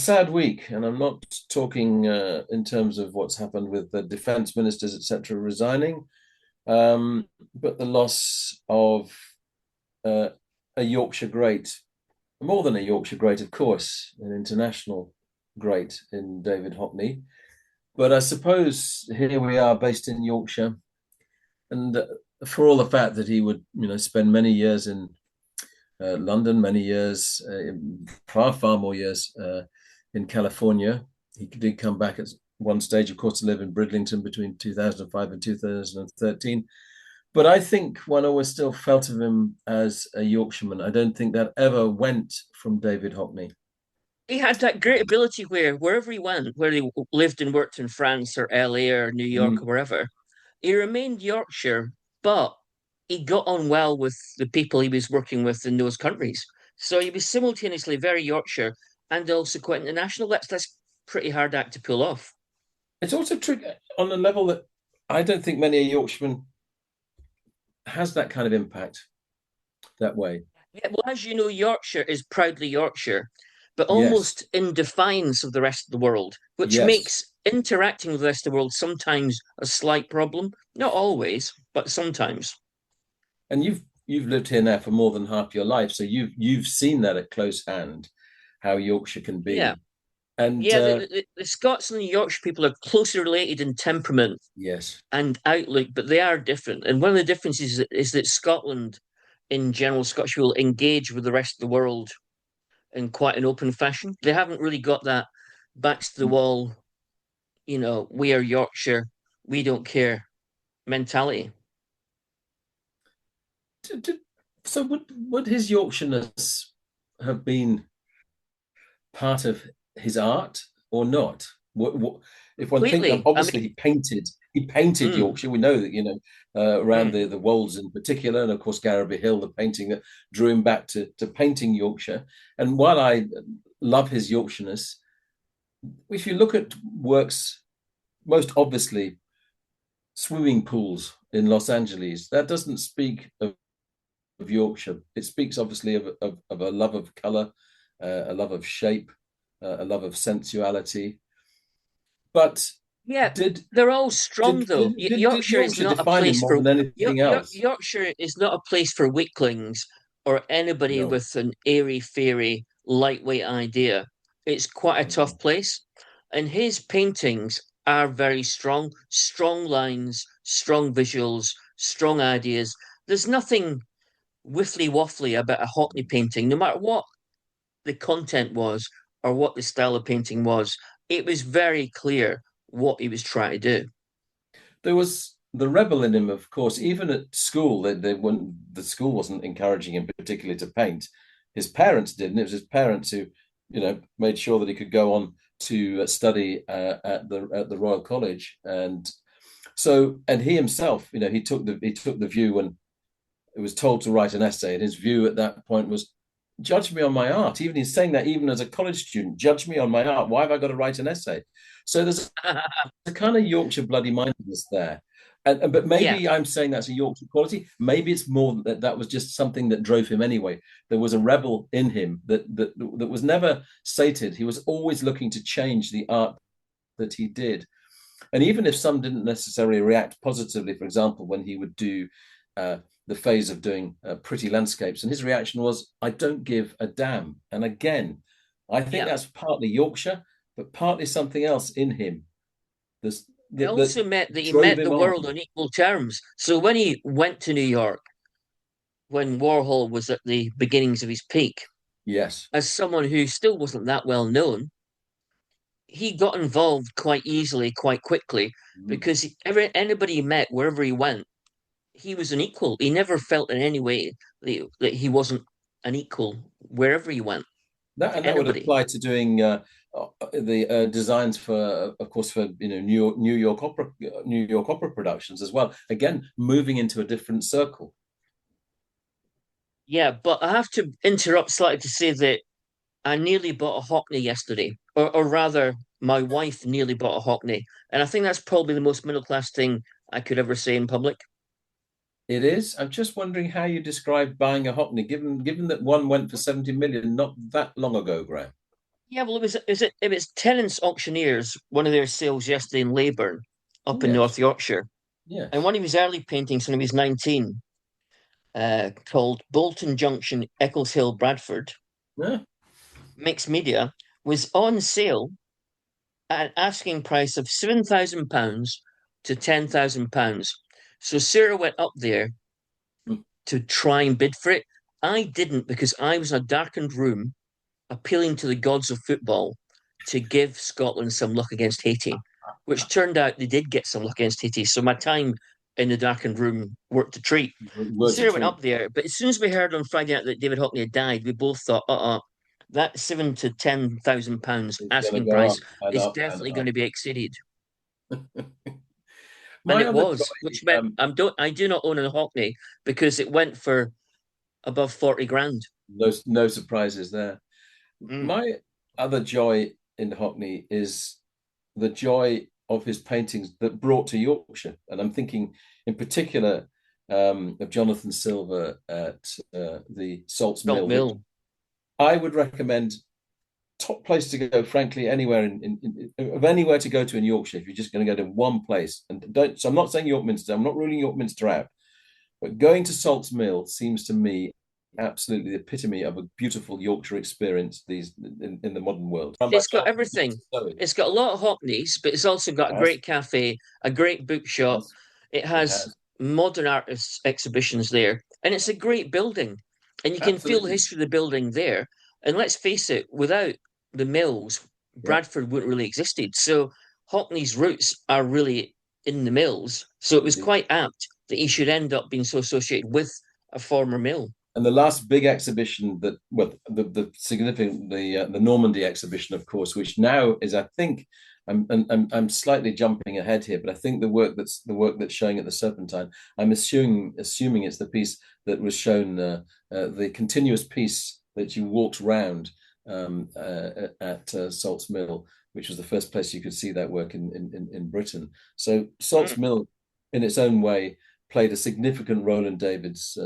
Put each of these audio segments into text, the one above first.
sad week, and I'm not talking in terms of what's happened with the defence ministers, etc., resigning, but the loss of uh, a Yorkshire great, more than a Yorkshire great, of course, an international great in David Hockney. But I suppose here we are, based in Yorkshire, and for all the fact that he would, spend many years in London, many years, far more years in California. He did come back at one stage, of course, to live in Bridlington between 2005 and 2013. But I think one always still felt of him as a Yorkshireman. I don't think that ever went from David Hockney. He had that great ability where wherever he went, where he lived and worked in France or LA or New York or Mm. wherever, he remained Yorkshire, but he got on well with the people he was working with in those countries. So he was simultaneously very Yorkshire and also quite international. That's pretty hard act to pull off. It's also tricky on a level that I don't think many a Yorkshireman has that kind of impact that way. Yeah, well, as you know, Yorkshire is proudly Yorkshire, but Yes, almost in defiance of the rest of the world, which yes. makes interacting with the rest of the world sometimes a slight problem. Not always, but sometimes. And you've lived here now for more than half your life, so you've seen that at close hand, how Yorkshire can Yeah. be. And Yeah, the Scots and the Yorkshire people are closely related in temperament yes, and outlook, but they are different. And one of the differences is that Scotland, in general, Scottish will engage with the rest of the world in quite an open fashion. They haven't really got that backs to the wall, we are Yorkshire, we don't care mentality. so would his Yorkshireness have been part of his art or not? What if one think Completely. I obviously mean, he painted mm, Yorkshire. We know that around mm. the Wolds in particular, and of course Garraby Hill, the painting that drew him back to painting Yorkshire. And while I love his Yorkshireness, if you look at works, most obviously swimming pools in Los Angeles, that doesn't speak of Yorkshire. It speaks obviously of a love of colour, a love of shape, a love of sensuality. But Yeah, did they're all strong though. did Yorkshire is Yorkshire not a define him place more for than anything else? Yorkshire is not a place for weaklings or anybody No. with an airy fairy lightweight idea. It's quite a tough Mm. place, and his paintings are very strong, strong lines, strong visuals, strong ideas. There's nothing whiffly waffly about a Hockney painting, no matter what the content was or what the style of painting was. It was very clear what he was trying to do. There was the rebel in him, of course. Even at school, the school wasn't encouraging him particularly to paint. His parents did, and it was his parents who, made sure that he could go on to study at the Royal College. And he himself, he took the view when it was told to write an essay, and his view at that point was, judge me on my art. Even he's saying that even as a college student, judge me on my art. Why have I got to write an essay? So there's a kind of Yorkshire bloody mindedness there. But Yeah, maybe I'm saying that's a Yorkshire quality. Maybe it's more that was just something that drove him anyway. There was a rebel in him that was never sated. He was always looking to change the art that he did. And even if some didn't necessarily react positively, for example, when he would do uh, the phase of doing pretty landscapes, and his reaction was, I don't give a damn. And again, I think yeah. that's partly Yorkshire, but partly something else in him that's, It that also meant that he drove met him the on. world on equal terms. So when he went to New York, when Warhol was at the beginnings of his peak, Yes. as someone who still wasn't that well known, he got involved quite easily, quite quickly, Mm. because anybody he met, wherever he went, he was an equal. He never felt in any way that he wasn't an equal wherever he went to That would anybody. apply to doing the designs for, of course, for New York Opera productions as well. Again, moving into a different circle. Yeah, but I have to interrupt slightly to say that I nearly bought a Hockney yesterday, or rather, my wife nearly bought a Hockney, and I think that's probably the most middle class thing I could ever say in public. It is. I'm just wondering how you describe buying a Hockney, given that one went for 70 million not that long ago, Graham. Yeah, well, it was Tennant's Auctioneers, one of their sales yesterday in Leyburn, Oh, up in yes, North Yorkshire, and yes. one of his early paintings when he was 19, called Bolton Junction, Eccles Hill, Bradford, Yeah. mixed media, was on sale at an asking price of £7,000 to £10,000. So Sarah went up there to try and bid for it. I didn't because I was in a darkened room appealing to the gods of football to give Scotland some luck against Haiti, which turned out they did get some luck against Haiti. So my time in the darkened room worked a treat. Word to Sarah went treat up there, but as soon as we heard on Friday night that David Hockney had died, we both thought, that £7,000 to £10,000 is going to asking go price up and is up and definitely going up. to be exceeded. And My it other was, joy, which meant I do not own a Hockney because it went for above 40 grand. no surprises there. Mm. My other joy in Hockney is the joy of his paintings that brought to Yorkshire. And I'm thinking in particular of Jonathan Silver at the Salts Salt Mill, which Mill. I would recommend top place to go, frankly, anywhere of anywhere to go to in Yorkshire. If you're just going to go to one place, and don't, so I'm not saying York Minster, I'm not ruling York Minster out, but going to Salts Mill seems to me absolutely the epitome of a beautiful Yorkshire experience in the modern world. Run by It's got Jonathan everything. Stowe. It's got a lot of Hockneys, but it's also got a Yes, great cafe, a great bookshop. yes, It it has has. modern artists exhibitions there, and it's a great building. And you can feel the Absolutely. history of the building there. And let's face it, without the mills, Yeah. Bradford wouldn't really existed. So Hockney's roots are really in the mills. So it was Indeed. quite apt that he should end up being so associated with a former mill. And the last big exhibition that, well, the significant, the Normandy exhibition, of course, which now is, I think, I'm slightly jumping ahead here, but I think the work that's showing at the Serpentine, I'm assuming it's the piece that was shown, the continuous piece that you walked round at Salts Mill, which was the first place you could see that work in Britain. So Salts Mm. Mill, in its own way, played a significant role in David's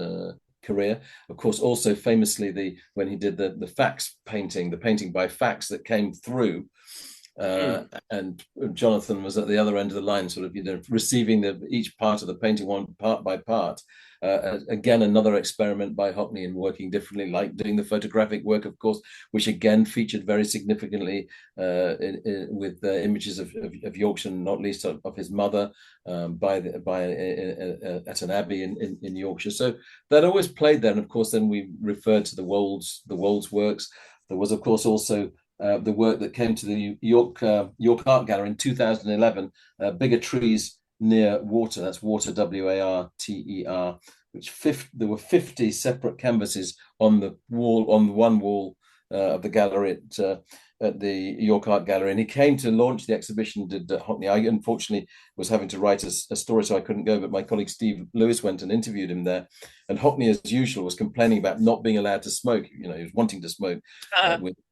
career. Of course, also famously when he did the Fax painting, the painting by fax that came through, Mm. and Jonathan was at the other end of the line, sort of receiving each part of the painting one part by part. Again, another experiment by Hockney in working differently, like doing the photographic work, of course, which again featured very significantly with images of Yorkshire, not least of his mother, at an abbey in Yorkshire. So that always played there, and of course, then we referred to the Wolds works. There was, of course, also the work that came to the York Art Gallery in 2011, Bigger Trees Near Water. That's Water, Water, which there were 50 separate canvases on the one wall of the gallery at the York Art Gallery. And he came to launch the exhibition, did Hockney. I unfortunately was having to write a story, so I couldn't go, but my colleague Steve Lewis went and interviewed him there. And Hockney, as usual, was complaining about not being allowed to smoke. He was wanting to smoke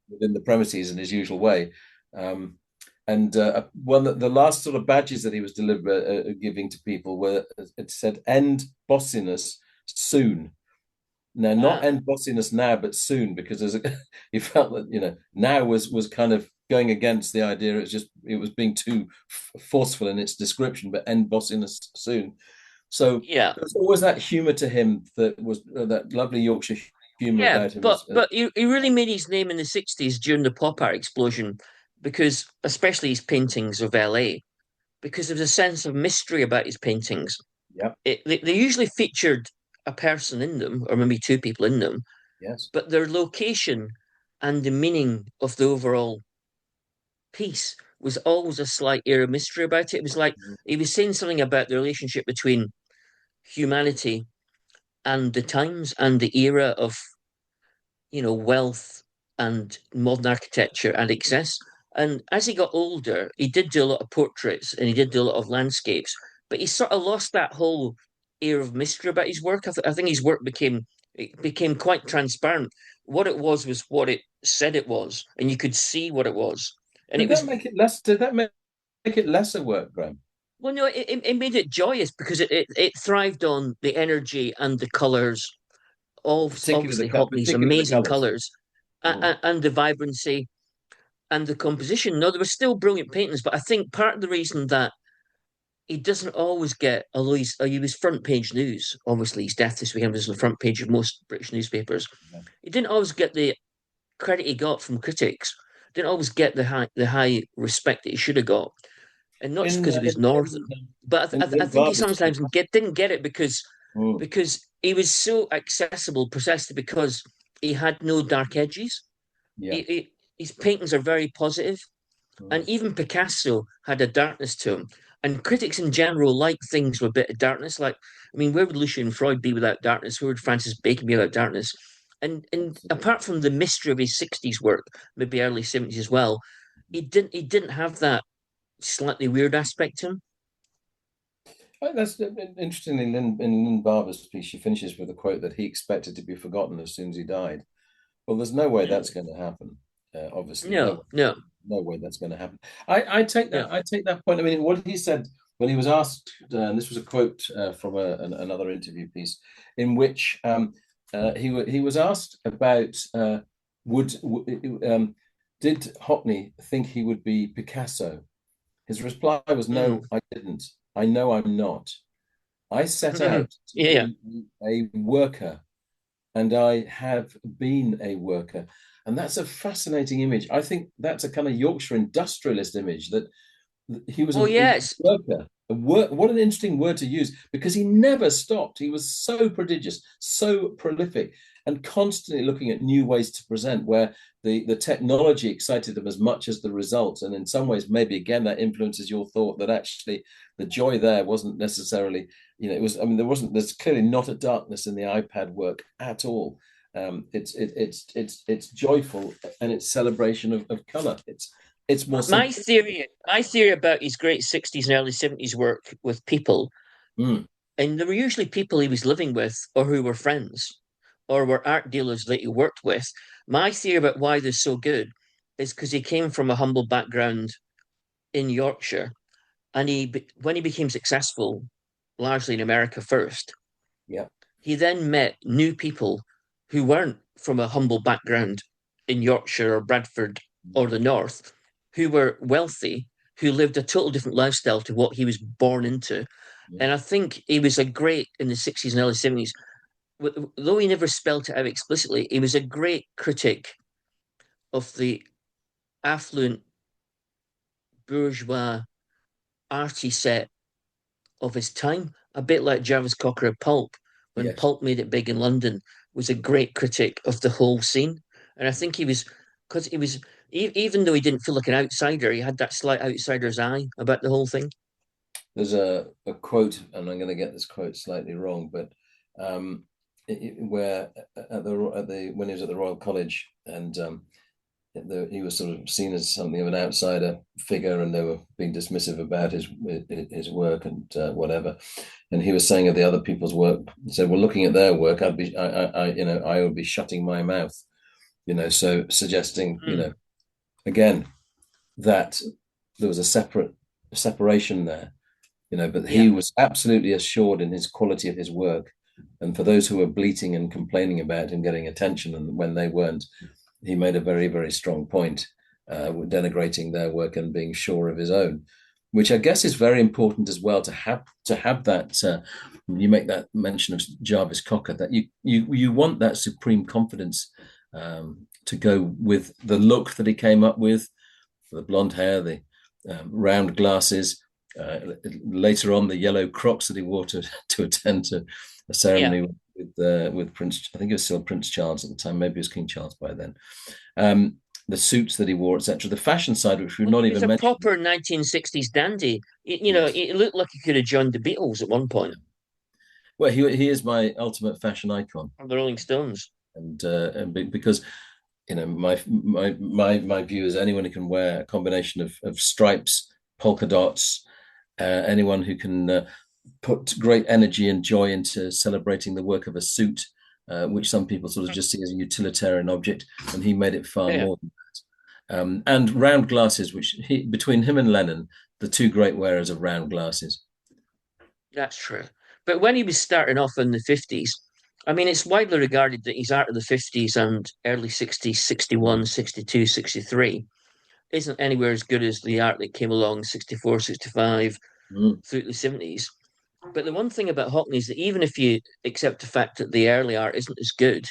within the premises in his usual way. Um, and one the last sort of badges that he was giving to people were, it said, "End bossiness soon." Now, not Ah. end bossiness now, but soon, because he felt that now was kind of going against the idea. It was being too forceful in its description, but end bossiness soon. So Yeah. there's always that humour to him that was that lovely Yorkshire humour Yeah, about him. but he really made his name in the 60s during the pop art explosion because especially his paintings of LA, because there's a sense of mystery about his paintings. Yeah, They usually featured a person in them, or maybe two people in them, yes. but their location and the meaning of the overall piece was always a slight air of mystery about it. It was like he was saying something about the relationship between humanity and the times and the era of wealth and modern architecture and excess. And as he got older, he did do a lot of portraits and he did do a lot of landscapes, but he sort of lost that whole air of mystery about his work. I think his work became quite transparent. What it was what it said it was, and you could see what it was. And it Did that was, make it less? Did that make it lesser work, Graham? well, no, it made it joyous because it thrived on the energy and the colors of Particularly obviously Hockney's particularly the amazing colours. colors Mm. and the vibrancy. and the composition. No, there were still brilliant paintings, but I think part of the reason that he doesn't always get, although he was front page news. Obviously, his death this weekend was on the front page of most British newspapers. Yeah. He didn't always get the credit he got from critics. Didn't always get the high respect that he should have got, and not just In, because he was northern, but I in think he Barbara's sometimes didn't get it because mm, because he was so accessible precisely because he had no dark edges. yeah. His paintings are very positive, and Mm, even Picasso had a darkness to him. And critics in general like things with a bit of darkness. Like, I mean, where would Lucian Freud be without darkness? Where would Francis Bacon be without darkness? And absolutely. apart from the mystery of his 60s work, maybe early 70s as well, he didn't have that slightly weird aspect to him. That's interesting. In Lynn Barber's piece, she finishes with a quote that he expected to be forgotten as soon as he died. Well, there's no way that's going to happen. Obviously, No, no, no way that's going to happen. I take no. that. I take that point. I mean, what he said when he was asked, and this was a quote from another interview piece, in which he was asked about would did Hockney think he would be Picasso? His reply was, Mm. "No, I didn't. I know I'm not. I set out to Yeah, yeah. be a worker, and I have been a worker." And that's a fascinating image. I think that's a kind of Yorkshire industrialist image that Oh, he was a yes. worker. What an interesting word to use because he never stopped. He was so prodigious, so prolific, and constantly looking at new ways to present where the technology excited him as much as the results. And in some ways, maybe again, that influences your thought that actually the joy there wasn't necessarily, it was, I mean, there's clearly not a darkness in the iPad work at all. It's joyful and it's celebration of color. It's more My simple. theory, my theory about his great 60s and early 70s work with people, Mm, and there were usually people he was living with or who were friends or were art dealers that he worked with. My theory about why they're so good is because he came from a humble background in Yorkshire, and when he became successful, largely in America first, yeah. he then met new people who weren't from a humble background in Yorkshire or Bradford or the North, who were wealthy, who lived a total different lifestyle to what he was born into. Yeah. And I think he was a great in the 60s and early 70s, though he never spelt it out explicitly, he was a great critic of the affluent bourgeois arty set of his time, a bit like Jarvis Cocker at Pulp, when Yes. Pulp made it big in London, was a great critic of the whole scene. And I think he was, because he was, even though he didn't feel like an outsider, he had that slight outsider's eye about the whole thing. There's a quote, and I'm going to get this quote slightly wrong, but um, where at the when he was at the Royal College and he was sort of seen as something of an outsider figure, and they were being dismissive about his work and whatever. And he was saying of the other people's work, he said, "Well, looking at their work, I would be shutting my mouth." So suggesting, Mm, again that there was a separation there, but yeah, he was absolutely assured in his quality of his work. And for those who were bleating and complaining about him getting attention, and when they weren't, he made a very, very strong point, denigrating their work and being sure of his own, which I guess is very important as well to have that. You make that mention of Jarvis Cocker, that you want that supreme confidence to go with the look that he came up with, the blonde hair, the round glasses. Later on, the yellow Crocs that he wore to attend to a yeah. ceremony with Prince. I think it was still Prince Charles at the time. Maybe it was King Charles by then. Um, the suits that he wore, etc. The fashion side, which we've Well, not he was even a mentioned. proper 1960s dandy. Yes. It looked like he could have joined the Beatles at one point, Well, he is my ultimate fashion icon, or the Rolling Stones. and because my view is anyone who can wear a combination of stripes, polka dots, anyone who can put great energy and joy into celebrating the work of a suit, which some people sort of just see as a utilitarian object, and he made it far Yeah, more than that. And round glasses, between him and Lennon, the two great wearers of round glasses. that's true. But when he was starting off in the 50s, I mean, it's widely regarded that his art of the 50s and early 60s, 61, Mm. 62, 63, isn't anywhere as good as the art that came along 64, 65 Mm. through the 70s. But the one thing about Hockney is that even if you accept the fact that the early art isn't as good,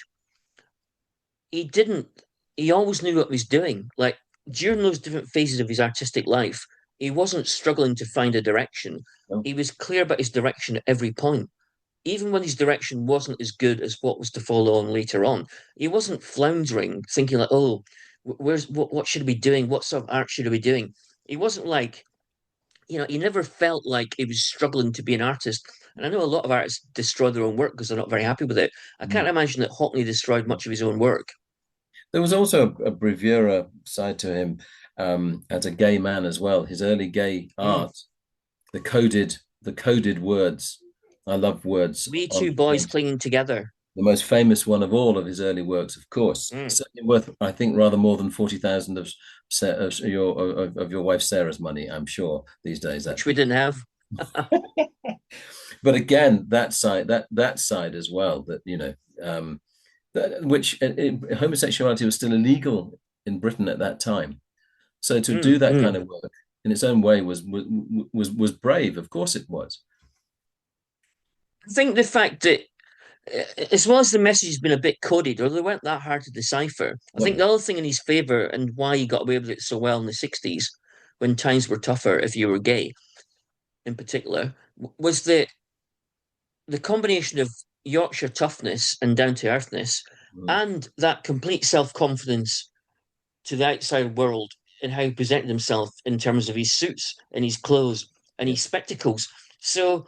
he didn't, he always knew what he was doing. Like during those different phases of his artistic life, he wasn't struggling to find a direction. No. He was clear about his direction at every point. Even when his direction wasn't as good as what was to follow on later on, he wasn't floundering, thinking like, "Oh, where's what should I be doing? What sort of art should I be doing?" He wasn't like, he never felt like he was struggling to be an artist. And I know a lot of artists destroy their own work because they're not very happy with it. I Mm. can't imagine that Hockney destroyed much of his own work. There was also a bravura side to him as a gay man as well. His early gay Mm. art, the coded words. I love words We on two boys paint. clinging together. The most famous one of all of his early works, of course, Mm. certainly worth, I think, rather more than 40,000 of your wife Sarah's money. I'm sure these days, Which we actually. didn't have. But again, that side as well. Which homosexuality was still illegal in Britain at that time. So to do Mm, that kind mm. of work in its own way was brave. Of course, it was. I think the fact that, as well as the message has been a bit coded, or they weren't that hard to decipher, I think Lovely. the other thing in his favor and why he got away with it so well in the 60s, when times were tougher if you were gay in particular, was that the combination of Yorkshire toughness and down to earthness Mm. and that complete self confidence to the outside world in how he presented himself in terms of his suits and his clothes and his Yes. spectacles. So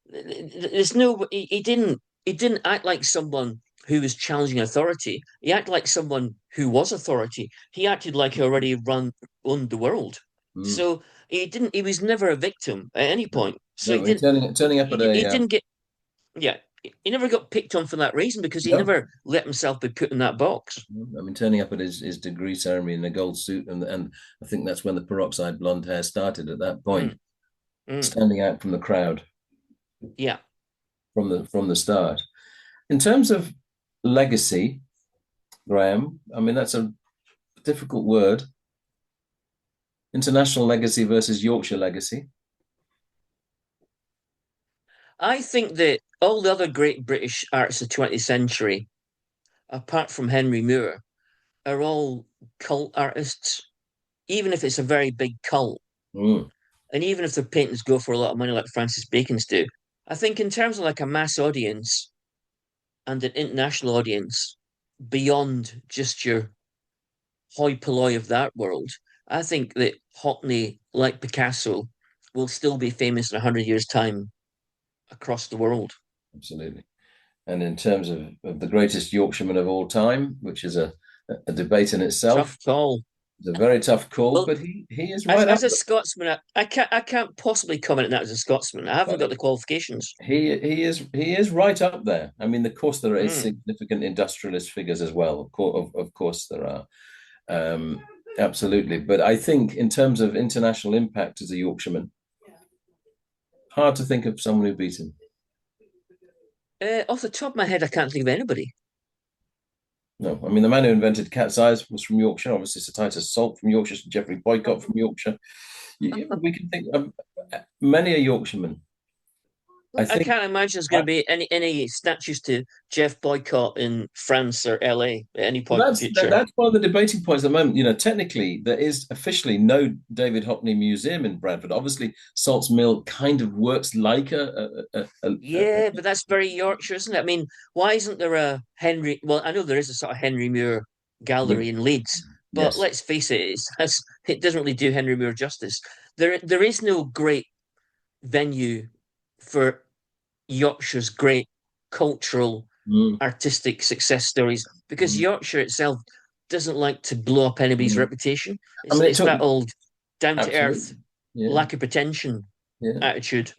there's no he didn't act like someone who was challenging authority. He acted like someone who was authority. He acted like he already run the world. Mm. So he was never a victim at any No, point. So no, I mean, turning up at he a didn't get yeah. He never got picked on for that reason because he no. never let himself be put in that box. I mean, turning up at his degree ceremony in a gold suit, and I think that's when the peroxide blonde hair started. At that point, Mm, mm, standing out from the crowd yeah. from the start. In terms of legacy, Graham, I mean that's a difficult word. International legacy versus Yorkshire legacy. I think that all the other great British artists of the 20th century, apart from Henry Moore, are all cult artists, even if it's a very big cult. Mm, And even if their paintings go for a lot of money, like Francis Bacon's do, I think in terms of like a mass audience and an international audience, beyond just your hoi polloi of that world, I think that Hockney, like Picasso, will still be famous in 100 years' time across the world. absolutely. And in terms of the greatest Yorkshireman of all time, which is a debate in itself, Tough call. it's a very tough call, Well, but he is as right up as a Scotsman, I can't possibly comment on that as a Scotsman. I haven't got there. the qualifications. He is right up there. I mean, of course, there is Mm. significant industrialist figures as well. Of course there are. Um, absolutely. But I think in terms of international impact as a Yorkshireman, hard to think of someone who beat him. Off the top of my head, I can't think of anybody. No, I mean the man who invented cat's eyes was from Yorkshire. Obviously, Sir Titus Salt from Yorkshire, Sir Geoffrey Boycott from Yorkshire. We can think of many a Yorkshireman. I I think can't imagine there's going to be any statues to Jeff Boycott in France or LA at any well, point in the future. that's one of the debating points at the moment. Technically, there is officially no David Hockney Museum in Bradford. Obviously, Salt's Mill kind of works like a Yeah, but that's very Yorkshire, isn't it? I mean, why isn't there a Henry? Well, I know there is a sort of Henry Moore with gallery in Leeds, but yes. let's face it, it doesn't really do Henry Moore justice. There is no great venue for Yorkshire's great cultural, Mm, artistic success stories because mm, Yorkshire itself doesn't like to blow up anybody's mm. reputation. I It's mean, it it's took that old down to absolutely, earth, yeah, lack of pretension yeah. attitude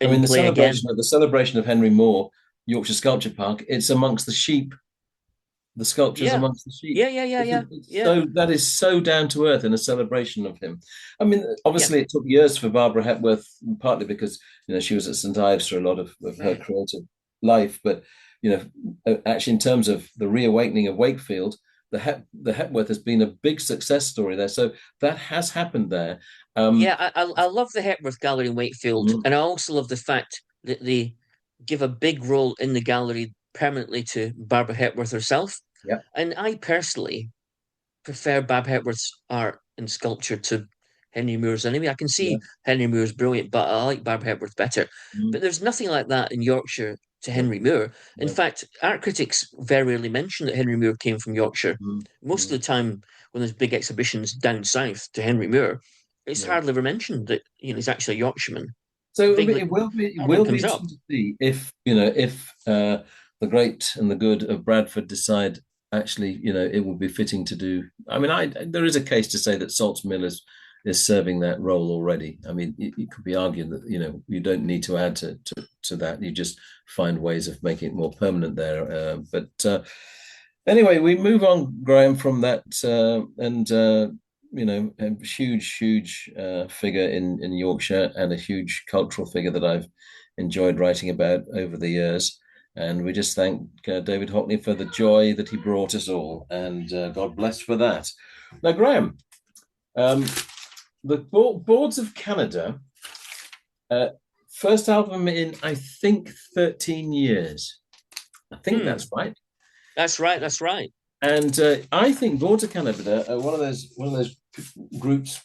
I in mean, play again. the celebration of Henry Moore, Yorkshire Sculpture Park. It's amongst the sheep. The sculptures Yeah, amongst the sheep. yeah, yeah, yeah, yeah, It's yeah, so that is so down to earth in a celebration of him. I mean, yeah. obviously, it took years for Barbara Hepworth, partly because she was at St Ives for a lot of her Mm. creative life. But actually, in terms of the reawakening of Wakefield, the Hepworth has been a big success story there. So that has happened there. Yeah, I love the Hepworth Gallery in Wakefield, mm, and I also love the fact that they give a big role in the gallery permanently to Barbara Hepworth herself. yeah, And I personally prefer Bab Hepworth's art and sculpture to Henry Moore's anyway. I can yeah, see Henry Moore's brilliant, but I like Bab Hepworth better. mm, But there's nothing like that in Yorkshire to no, Henry Moore. In no, fact, art critics very rarely mention that Henry Moore came from Yorkshire. mm, Most mm, of the time, when there's big exhibitions down south to Henry Moore, it's no. hardly ever mentioned that he's actually a Yorkshireman. So Vaguely, it hardly will be comes up. interesting to see if if the great and the good of Bradford decide actually it would be fitting to do. I mean, I there is a case to say that Salts Mill is serving that role already. I mean, it could be argued that you don't need to add to that. You just find ways of making it more permanent there. But anyway, we move on, Graham, from that, and a huge figure in Yorkshire and a huge cultural figure that I've enjoyed writing about over the years. And we just thank David Hockney for the joy that he brought us all, and God bless for that. Now, Graham, um, the Boards of Canada, uh, first album in I think 13 years. I think Hmm, that's right. that's right, that's right. And I think Boards of Canada are one of those groups,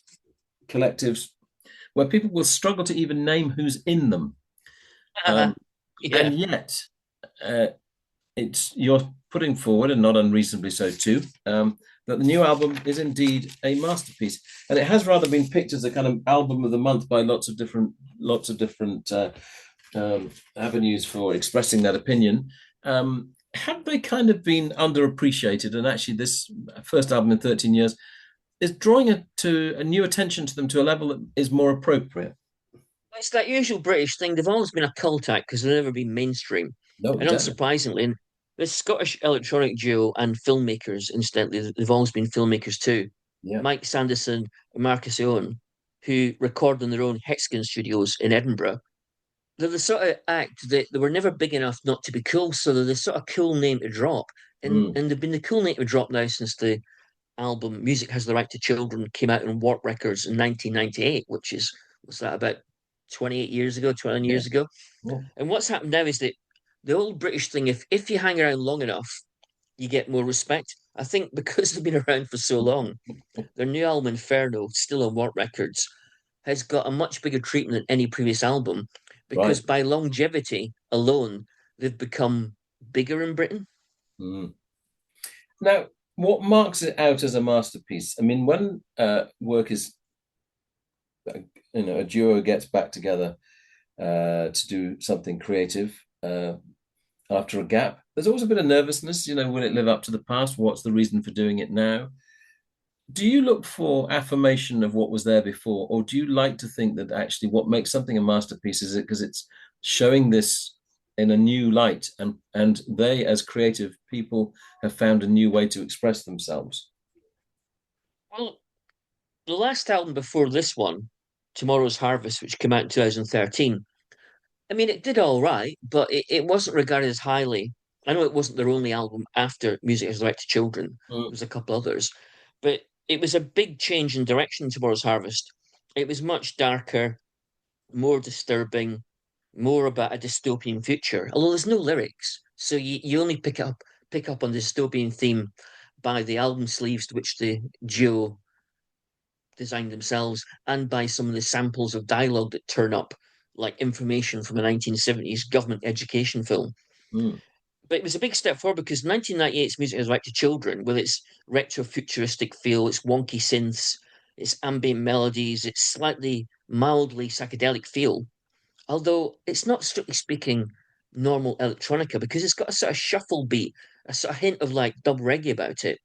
collectives, where people will struggle to even name who's in them. Um, Yeah. and yet, uh, it's you're putting forward, and not unreasonably so too, that the new album is indeed a masterpiece, and it has rather been picked as a kind of album of the month by lots of different avenues for expressing that opinion. Have they kind of been underappreciated? And actually, this first album in 13 years is drawing to a new attention to them to a level that is more appropriate. It's that usual British thing. They've always been a cult act because they've never been mainstream. No, And exactly. unsurprisingly, and the Scottish electronic duo and filmmakers, incidentally, they've always been filmmakers too. Yeah. Mike Sanderson and Marcus Owen, who record in their own Hexagon studios in Edinburgh. They're the sort of act that they were never big enough not to be cool, so they're the sort of cool name to drop. And Mm, and they've been the cool name to drop now since the album Music Has the Right to Children came out on Warp Records in 1998, which was that about 28 years ago, 20 yeah. years ago. Yeah. And what's happened now is that the old British thing, if you hang around long enough, you get more respect. I think because they've been around for so long, their new album Inferno, still on Warp Records, has got a much bigger treatment than any previous album because Right. by longevity alone, they've become bigger in Britain. Mm. Now, what marks it out as a masterpiece? I mean, when work is, a duo gets back together to do something creative after a gap, there's always a bit of nervousness. Will it live up to the past? What's the reason for doing it now? Do you look for affirmation of what was there before, or do you like to think that actually what makes something a masterpiece is it because it's showing this in a new light, and they as creative people have found a new way to express themselves? Well, the last album before this one, Tomorrow's Harvest, which came out in 2013, I mean, it did all right, but it wasn't regarded as highly. I know it wasn't their only album after Music Has the Right to Children. There Mm, was a couple others, but it was a big change in direction towards Harvest. It was much darker, more disturbing, more about a dystopian future. Although there's no lyrics, so you only pick up on the dystopian theme by the album sleeves, which the duo designed themselves, and by some of the samples of dialogue that turn up, like information from a 1970s government education film. mm, But it was a big step forward because 1998's Music Has Right to Children, with its retro futuristic feel, its wonky synths, its ambient melodies, its slightly mildly psychedelic feel, although it's not strictly speaking normal electronica because it's got a sort of shuffle beat, a sort of hint of like dub reggae about it.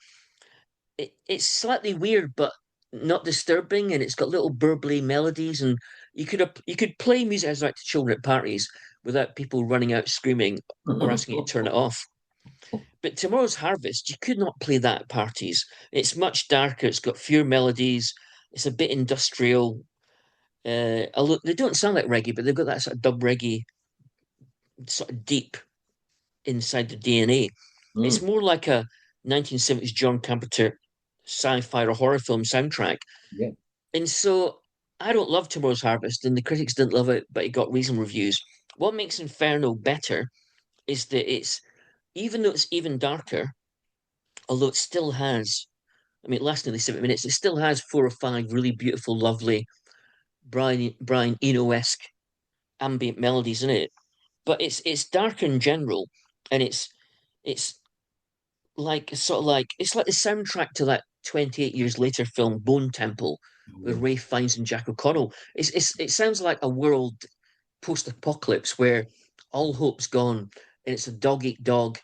It's slightly weird, but not disturbing, and it's got little burbly melodies, and you could play Music As Right to Children at parties without people running out screaming or asking you to turn it off. But Tomorrow's Harvest, you could not play that at parties. It's much darker. It's got fewer melodies. It's a bit industrial. Although they don't sound like reggae, but they've got that sort of dub reggae, sort of deep inside the DNA. It's mm, more like 1970s John Carpenter sci-fi or horror film soundtrack. Yeah. And so I don't love Tomorrow's Harvest, and the critics didn't love it, but it got reasonable reviews. What makes Inferno better is that it's, even though it's even darker, although it still has, I mean, it lasts nearly 7 minutes, it still has four or five really beautiful, lovely Brian Eno-esque ambient melodies in it. But it's darker in general, and it's like sort of like it's like the soundtrack to that 28 years later film Bone Temple with Mm. Ray Fiennes and Jack O'Connell. It sounds like a world post-apocalypse where all hope's gone and it's a dog eat dog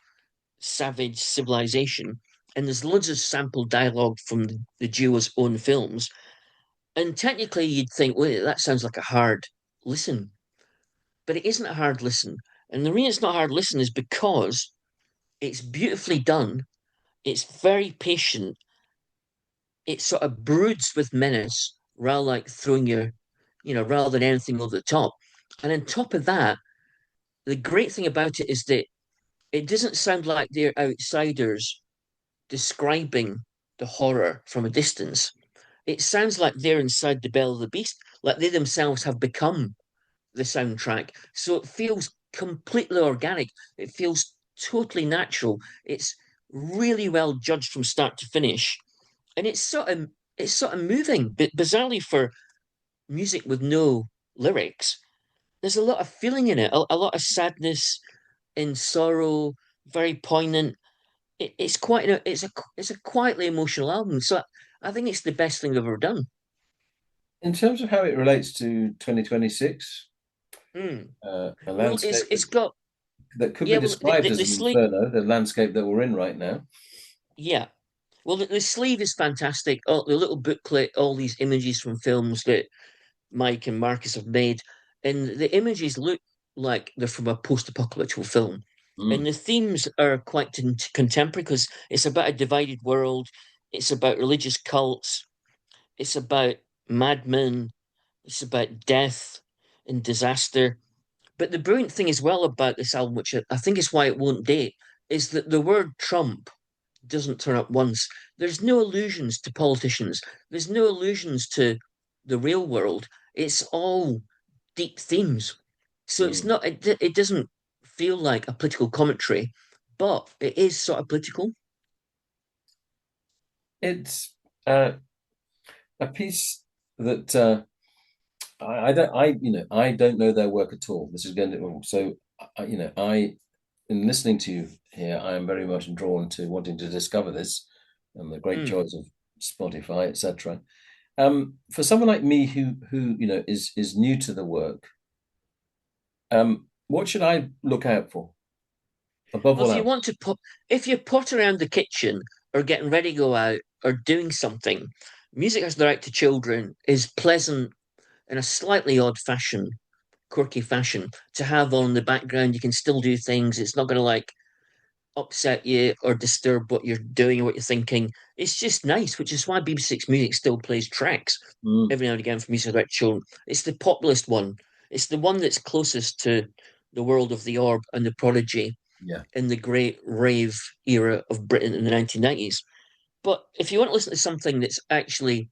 savage civilization. And there's loads of sample dialogue from the duo's own films. And technically, you'd think, wait, that sounds like a hard listen, but it isn't a hard listen. And the reason it's not a hard listen is because it's beautifully done. It's very patient. It sort of broods with menace, rather like throwing rather than anything over the top. And on top of that, the great thing about it is that it doesn't sound like they're outsiders describing the horror from a distance. It sounds like they're inside the belly of the beast, like they themselves have become the soundtrack. So it feels completely organic. It feels totally natural. It's really well judged from start to finish, and it's sort of moving. But bizarrely for music with no lyrics, there's a lot of feeling in it, a lot of sadness and sorrow, very poignant. It's quite it's a quietly emotional album. So I think it's the best thing they've ever done. In terms of how it relates to 2026, Mm. a Well, landscape it's got that could be yeah. Well, described as the an sleep inferno, the landscape that we're in right now. yeah. Well, the sleeve is fantastic. Oh, the little booklet, all these images from films that Mike and Marcus have made, and the images look like they're from a post-apocalyptic film. And Mm, the themes are quite contemporary because it's about a divided world, it's about religious cults, it's about madmen, it's about death and disaster. But the brilliant thing as well about this album, which I think is why it won't date, is that the word Trump doesn't turn up once. There's no allusions to politicians. There's no allusions to the real world. It's all deep themes. So it's mm. not. It doesn't feel like a political commentary, but it is sort of political. It's uh, a piece that I don't I don't know their work at all. This is going to so I in listening to you here, I am very much drawn to wanting to discover this and the great Mm. joys of Spotify, etc. For someone like me who is new to the work, what should I look out for above Well, all if you else? want to put, if you potter around the kitchen or getting ready to go out or doing something, music as they're out to children is pleasant in a slightly odd fashion, quirky fashion to have on in the background. You can still do things. It's not going to like upset you or disturb what you're doing or what you're thinking. It's just nice, which is why BBC6 Music still plays tracks Mm, every now and again for music about children. It's the populist one. It's the one that's closest to the world of the Orb and the Prodigy yeah. in the great rave era of Britain in the 1990s. But if you want to listen to something that's actually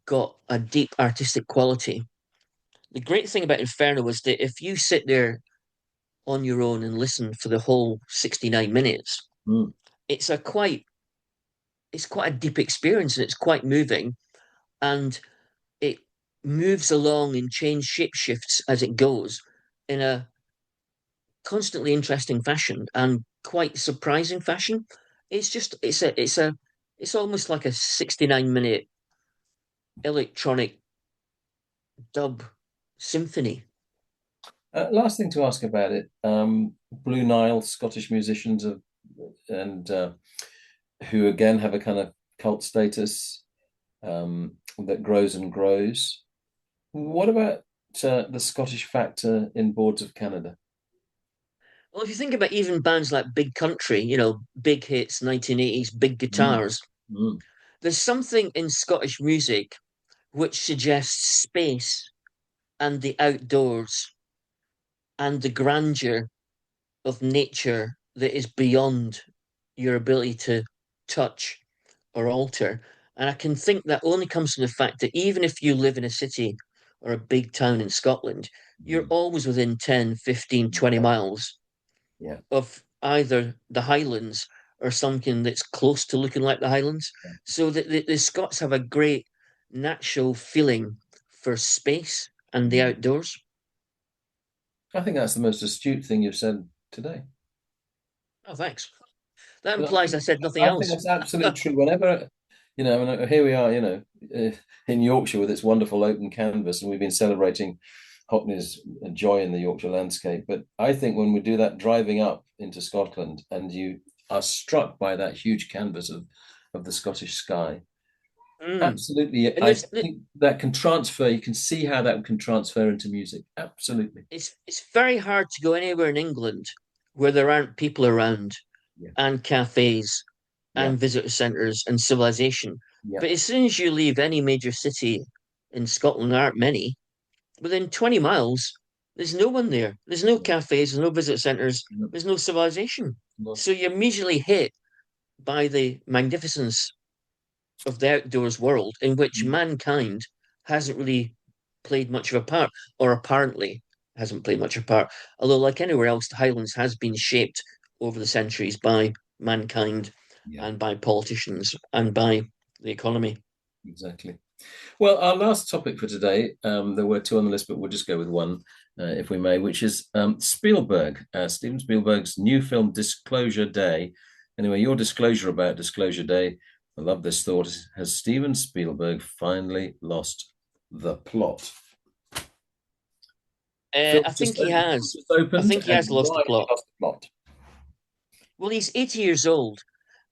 got a deep artistic quality, the great thing about Inferno is that if you sit there on your own and listen for the whole 69 minutes, Mm. it's a quite it's quite a deep experience and it's quite moving and it moves along and change shape shifts as it goes in a constantly interesting fashion and quite surprising fashion. It's just it's almost like a 69-minute electronic dub symphony. Last thing to ask about it, Blue Nile, Scottish musicians of, and who again have a kind of cult status that grows and grows. What about the Scottish factor in Boards of Canada? Well, if you think about even bands like Big Country, big hits, 1980s, big Mm, guitars, mm, there's something in Scottish music which suggests space and the outdoors and the grandeur of nature that is beyond your ability to touch or alter. And I can think that only comes from the fact that even if you live in a city or a big town in Scotland, you're Mm. always within 10, 15, 20 Yeah, miles yeah, of either the Highlands or something that's close to looking like the Highlands. yeah. So the Scots have a great natural feeling for space and the Mm. outdoors. I think that's the most astute thing you've said today. Oh, thanks. That But implies I said nothing I think else. that's absolutely true. Whenever, here we are, in Yorkshire with its wonderful open canvas, and we've been celebrating Hockney's joy in the Yorkshire landscape. But I think when we do that driving up into Scotland and you are struck by that huge canvas of the Scottish sky, Mm. absolutely, And I think that can transfer. You can see how that can transfer into music. Absolutely. it's very hard to go anywhere in England where there aren't people around Yeah. and cafes Yeah. and visitor centres and civilization. Yeah. But as soon as you leave any major city in Scotland, there aren't many, within 20 miles, there's no one there. There's no cafes, there's no visitor centres, No, there's no civilization. no. So you're immediately hit by the magnificence of the outdoors world in which Mm. mankind hasn't really played much of a part, or apparently hasn't played much of a part. Although, like anywhere else, the Highlands has been shaped over the centuries by mankind Yeah, and by politicians and by the economy. exactly. Well, our last topic for today, there were two on the list, but we'll just go with one, if we may, which is Spielberg, Steven Spielberg's new film, Disclosure Day. Anyway, your disclosure about Disclosure Day, I love this thought. Has Steven Spielberg finally lost the plot? Film I think just, he film has. just I opened, think he and has lost the why has he plot. lost the plot? Well, he's 80 years old,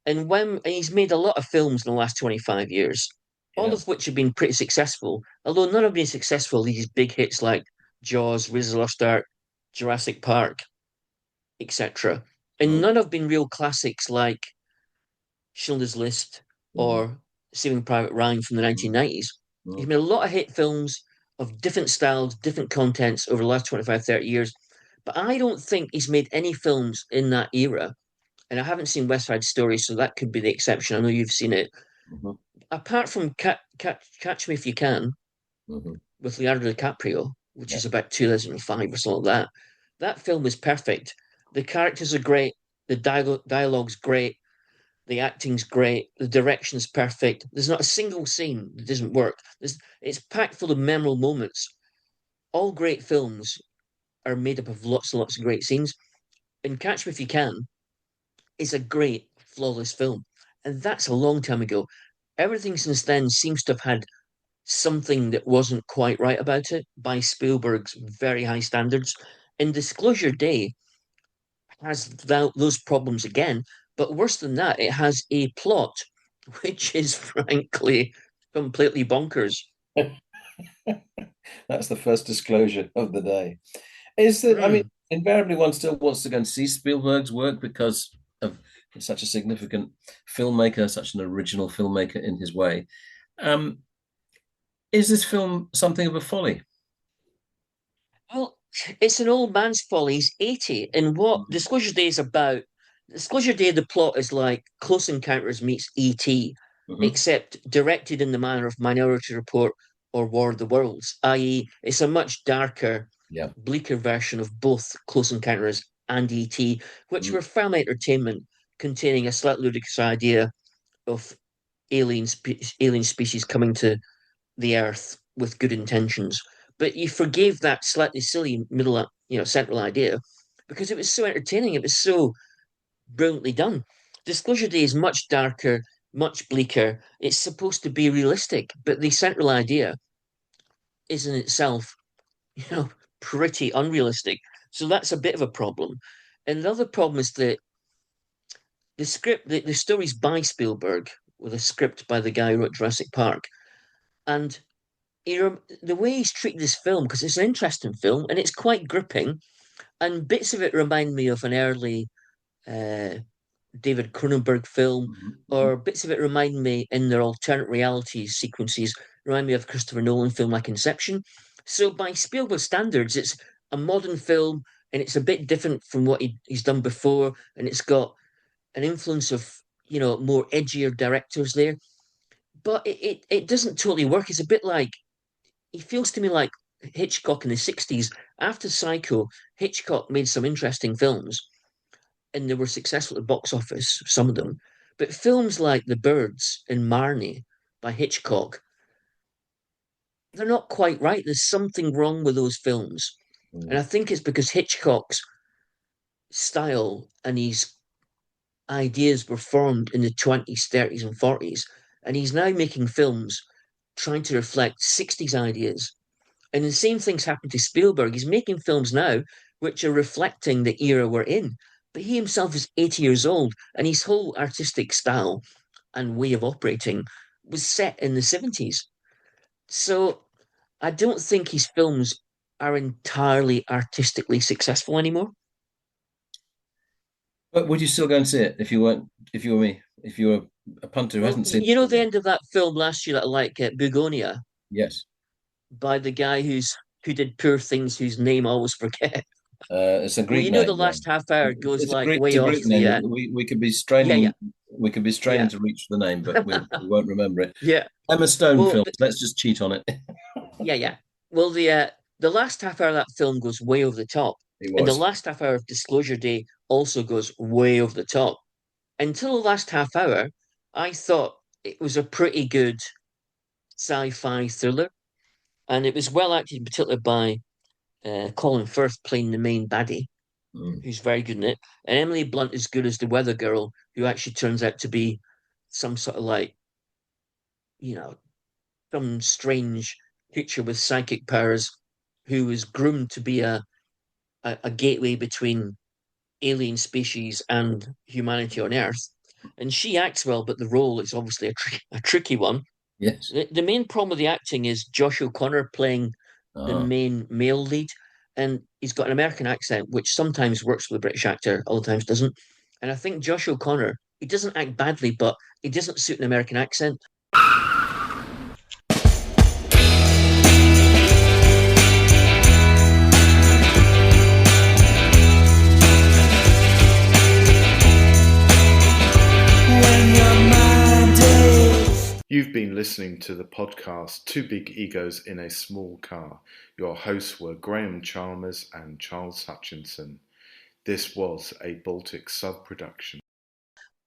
and he's made a lot of films in the last 25 years, all Yeah. of which have been pretty successful. Although none have been successful, these big hits like Jaws, Raiders of the Lost Ark, Jurassic Park, etc. And Mm, none have been real classics like Schindler's List mm, or Saving Private Ryan from the mm, 1990s. He's mm, made a lot of hit films of different styles, different contents over the last 25, 30 years. But I don't think he's made any films in that era. And I haven't seen West Side Story, so that could be the exception. I know you've seen it. mhm, Apart from Catch Me If You Can mhm. with Leonardo DiCaprio, which Yeah. is about 2005 or something like that, that film is perfect. The characters are great. The dialogue's great. The acting's great. The direction's perfect. There's not a single scene that doesn't work. It's packed full of memorable moments. All great films are made up of lots and lots of great scenes. And Catch Me If You Can is a great, flawless film. And that's a long time ago. Everything since then seems to have had something that wasn't quite right about it by Spielberg's very high standards. And Disclosure Day has those problems again, but worse than that, it has a plot which is frankly completely bonkers. That's the first disclosure of the day. Is that, I mean, Mm. invariably one still wants to go and see Spielberg's work because of he's such a significant filmmaker, such an original filmmaker in his way. Um, is this film something of a folly? Well, it's an old man's folly. He's 80. And what Mhm. Disclosure Day is about, Disclosure Day, the plot is like Close Encounters meets E.T., Mhm. except directed in the manner of Minority Report or War of the Worlds, i.e., it's a much darker, Yeah. bleaker version of both Close Encounters and E.T., which Mm. were family entertainment containing a slightly ludicrous idea of alien species coming to the Earth with good intentions. But you forgave that slightly silly central idea because it was so entertaining. It was so brilliantly done. Disclosure Day is much darker, much bleaker. It's supposed to be realistic, but the central idea is in itself, you know, pretty unrealistic. So that's a bit of a problem. And the other problem is that the story's by Spielberg with a script by the guy who wrote Jurassic Park. And the way he's treated this film, because it's an interesting film and it's quite gripping, and bits of it remind me of an early uh, David Cronenberg film, Mhm. Mhm. or bits of it remind me in their alternate reality sequences, remind me of Christopher Nolan film like Inception. So by Spielberg standards, it's a modern film and it's a bit different from what he's done before, and it's got an influence of more edgier directors there. But it doesn't totally work. It's a bit like, it feels to me like Hitchcock in the 60s. After Psycho, Hitchcock made some interesting films and they were successful at the box office, some of them. But films like The Birds and Marnie by Hitchcock, they're not quite right. There's something wrong with those films. And Mm. I think it's because Hitchcock's style and his ideas were formed in the 20s, 30s, and 40s. And he's now making films trying to reflect 60s ideas. And the same thing's happened to Spielberg. He's making films now which are reflecting the era we're in. But he himself is 80 years old, and his whole artistic style and way of operating was set in the 70s. So I don't think his films are entirely artistically successful anymore. But would you still go and see it if you weren't, if you were me, if you were a punter who Well, hasn't seen you know it the yet? end of that film last year that I like, Bugonia, Yes. by the guy who did Poor Things, whose name I always forget. It's a Well, Greek you know the name, yeah. last half hour goes It's a like Greek, it's way a off Greek the name. We could be yeah, yeah, straining, we could be straining yeah. to reach the name, but we won't remember it. Yeah. Emma Stone Well, films. Let's just cheat on it. yeah, yeah. Well, the last half hour of that film goes way over the top, It and the was. last half hour of Disclosure Day also goes way over the top. Until the last half hour, I thought it was a pretty good sci-fi thriller, and it was well acted, in particular by Colin Firth playing the main baddie, Mm. who's very good in it, and Emily Blunt is good as the weather girl, who actually turns out to be some sort of like, you know, some strange creature with psychic powers who was groomed to be a gateway between alien species and humanity on Earth. And she acts well, but the role is obviously a tricky one. Yes. The main problem with the acting is Josh O'Connor playing the Ah, main male lead, and he's got an American accent, which sometimes works with a British actor, other times doesn't. And I think Josh O'Connor, he doesn't act badly, but he doesn't suit an American accent. You've been listening to the podcast Two Big Egos in a Small Car. Your hosts were Graham Chalmers and Charles Hutchinson. This was a Baltic Sub production.